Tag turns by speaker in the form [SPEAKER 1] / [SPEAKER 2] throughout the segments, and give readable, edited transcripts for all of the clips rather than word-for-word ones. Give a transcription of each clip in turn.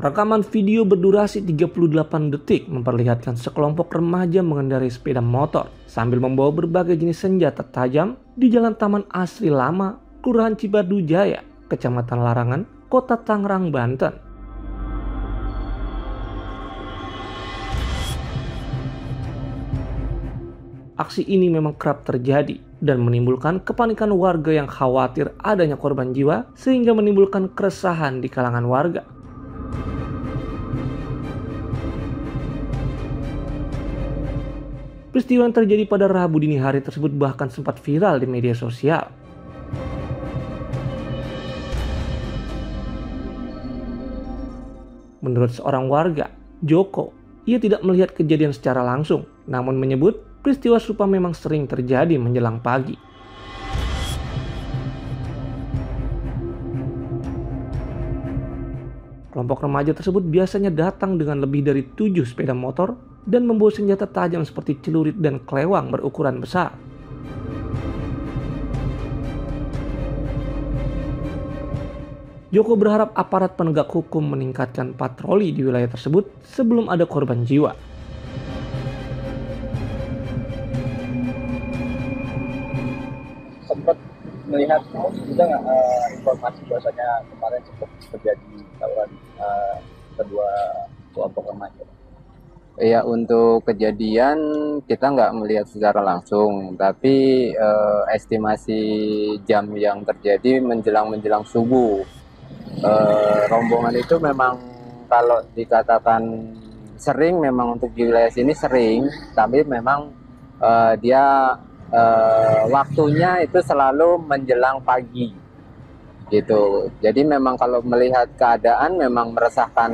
[SPEAKER 1] Rekaman video berdurasi 38 detik memperlihatkan sekelompok remaja mengendarai sepeda motor sambil membawa berbagai jenis senjata tajam di Jalan Taman Asri Lama, Kelurahan Cibadu Jaya, Kecamatan Larangan, Kota Tangerang, Banten. Aksi ini memang kerap terjadi dan menimbulkan kepanikan warga yang khawatir adanya korban jiwa sehingga menimbulkan keresahan di kalangan warga. Peristiwa yang terjadi pada Rabu dini hari tersebut bahkan sempat viral di media sosial. Menurut seorang warga, Joko, ia tidak melihat kejadian secara langsung, namun menyebut peristiwa serupa memang sering terjadi menjelang pagi. Kelompok remaja tersebut biasanya datang dengan lebih dari 7 sepeda motor dan membawa senjata tajam seperti celurit dan kelewang berukuran besar. Joko berharap aparat penegak hukum meningkatkan patroli di wilayah tersebut sebelum ada korban jiwa.
[SPEAKER 2] Sempat melihat juga nggak informasi bahwasanya kemarin sempat terjadi tawuran kedua kelompok remaja?
[SPEAKER 3] Ya, untuk kejadian kita nggak melihat secara langsung, tapi estimasi jam yang terjadi menjelang subuh. Rombongan itu memang kalau dikatakan sering, memang untuk di wilayah sini sering, tapi memang dia waktunya itu selalu menjelang pagi gitu. Jadi memang kalau melihat keadaan memang meresahkan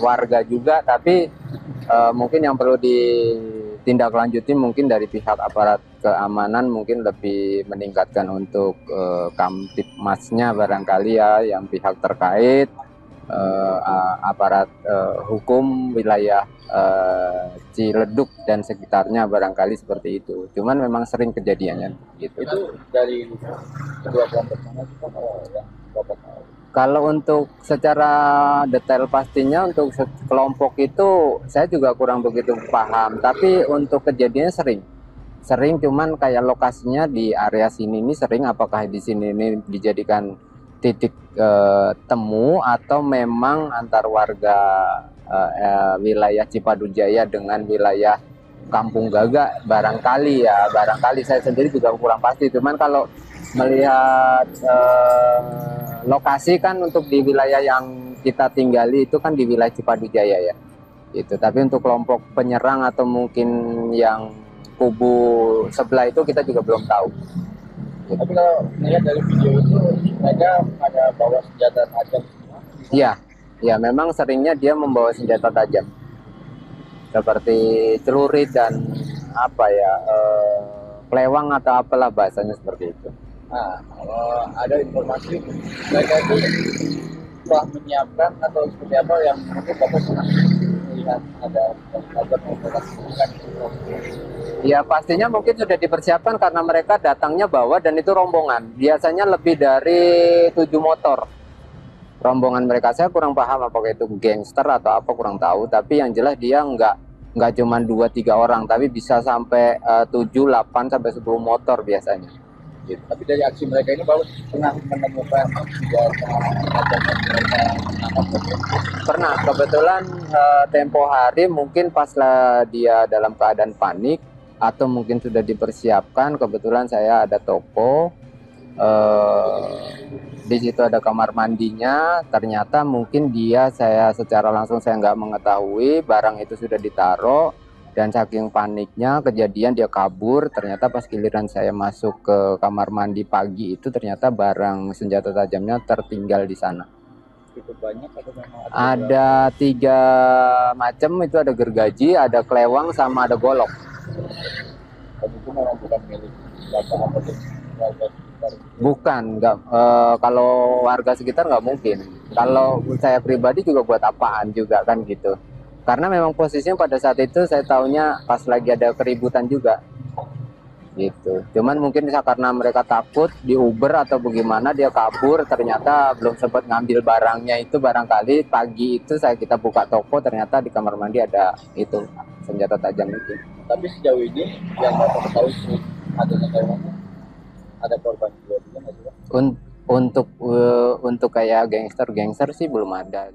[SPEAKER 3] warga juga, tapi mungkin yang perlu ditindaklanjuti mungkin dari pihak aparat keamanan mungkin lebih meningkatkan untuk kamtipmasnya barangkali ya, yang pihak terkait, aparat hukum wilayah Ciledug dan sekitarnya barangkali seperti itu. Cuman memang sering kejadiannya gitu.
[SPEAKER 2] Itu dari kedua kelompok mana sih yang kelompok?
[SPEAKER 3] Kalau untuk secara detail pastinya untuk kelompok itu saya juga kurang begitu paham. Tapi untuk kejadiannya sering, cuman kayak lokasinya di area sini ini sering. Apakah di sini ini dijadikan titik temu atau memang antar warga wilayah Cipadu Jaya dengan wilayah Kampung Gaga, barangkali saya sendiri juga kurang pasti. Cuman kalau melihat lokasi kan untuk di wilayah yang kita tinggali itu kan di wilayah Cipadu Jaya ya gitu. Tapi untuk kelompok penyerang atau mungkin yang kubu sebelah itu kita juga belum tahu gitu.
[SPEAKER 2] Tapi kalau melihat dari video itu mereka ada bawa senjata tajam semua?
[SPEAKER 3] Iya, memang seringnya dia membawa senjata tajam seperti celurit dan kelewang atau apalah bahasanya seperti itu.
[SPEAKER 2] Nah, kalau ada informasi mereka itu telah menyiapkan atau seperti apa yang mungkin Bapak pernah melihat ada provokasi?
[SPEAKER 3] Ya pastinya mungkin sudah dipersiapkan karena mereka datangnya bawa dan itu rombongan. Biasanya lebih dari 7 motor. Rombongan mereka saya kurang paham apakah itu gangster atau apa, kurang tahu. Tapi yang jelas dia nggak cuma 2-3 orang, tapi bisa sampai 7, 8 sampai 10 motor biasanya.
[SPEAKER 2] Gitu. Tapi dari aksi mereka ini Bapak pernah menemukan
[SPEAKER 3] pernah kebetulan tempo hari mungkin pas dia dalam keadaan panik atau mungkin sudah dipersiapkan. Kebetulan saya ada toko, di situ ada kamar mandinya. Ternyata mungkin saya secara langsung saya nggak mengetahui barang itu sudah ditaruh. Dan saking paniknya kejadian dia kabur. Ternyata pas giliran saya masuk ke kamar mandi pagi itu ternyata barang senjata tajamnya tertinggal di sana.
[SPEAKER 2] Cukup banyak atau memang
[SPEAKER 3] ada 3 macam, itu ada gergaji, ada kelewang, sama ada golok.
[SPEAKER 2] Dan itu memang bukan milik Bapak atau warga sekitar?
[SPEAKER 3] Bukan, nggak. Kalau warga sekitar nggak mungkin. Kalau saya pribadi juga buat apaan juga kan gitu. Karena memang posisinya pada saat itu saya taunya pas lagi ada keributan juga. gitu. Cuman mungkin karena mereka takut di Uber atau bagaimana dia kabur, ternyata belum sempat ngambil barangnya. Itu barangkali pagi itu kita buka toko, ternyata di kamar mandi ada itu senjata tajam itu.
[SPEAKER 2] Tapi sejauh ini yang bapak ketahui adanya kayak ada korban juga nggak sih, Pak?
[SPEAKER 3] Untuk kayak gangster sih belum ada.